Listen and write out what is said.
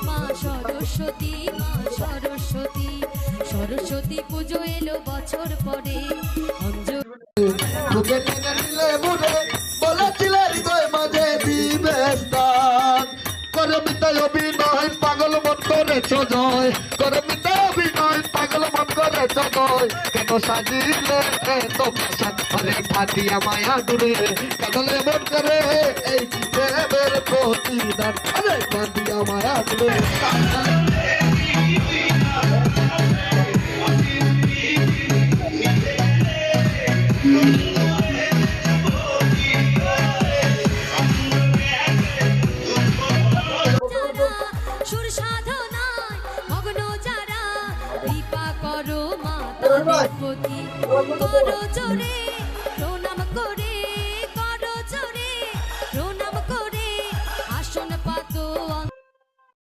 মা সরস্বতী, মা সরস্বতী, সরস্বতী পুজো এলো বছর পরে। তোকে টেনে নিলে মুড়ে বলেছিলে হৃদয় মাঝে দিবে স্থান। করে মিটাই অভিনয় পাগল মন করেছ জয়, করে মিটাই অভিনয় পাগল মন করেছ জয়। কেন সাজিলে তো ভাষণ ফলে ফাটিয়া মায়া দূরে কাদলে মন করে এই প্রেমের প্রতিদান। আরে ফাটিয়া মায়া দূরে সুর সাধনায় মগ্ন যারা, কৃপা করো মা তাদের প্রতি, করো জোরে